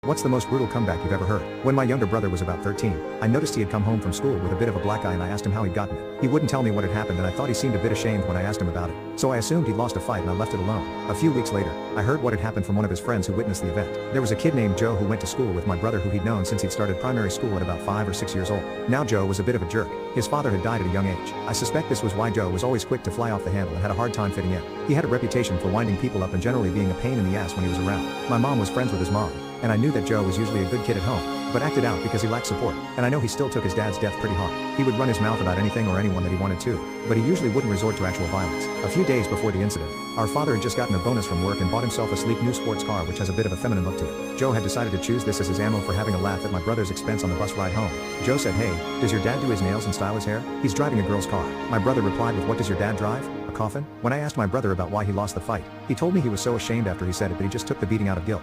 What's the most brutal comeback you've ever heard? When my younger brother was about 13, I noticed he had come home from school with a bit of a black eye and I asked him how he'd gotten it. He wouldn't tell me what had happened and I thought he seemed a bit ashamed when I asked him about it. So I assumed he'd lost a fight and I left it alone. A few weeks later, I heard what had happened from one of his friends who witnessed the event. There was a kid named Joe who went to school with my brother who he'd known since he'd started primary school at about 5 or 6 years old. Now Joe was a bit of a jerk. His father had died at a young age. I suspect this was why Joe was always quick to fly off the handle and had a hard time fitting in. He had a reputation for winding people up and generally being a pain in the ass when he was around. My mom was friends with his mom, and I knew that Joe was usually a good kid at home, but acted out because he lacked support. And I know he still took his dad's death pretty hard. He would run his mouth about anything or anyone that he wanted to, but he usually wouldn't resort to actual violence. A few days before the incident, our father had just gotten a bonus from work and bought himself a sleek new sports car which has a bit of a feminine look to it. Joe had decided to choose this as his ammo for having a laugh at my brother's expense on the bus ride home. Joe said, "Hey, does your dad do his nails and style his hair? He's driving a girl's car." My brother replied with, "What does your dad drive? A coffin?" When I asked my brother about why he lost the fight, he told me he was so ashamed after he said it that he just took the beating out of guilt.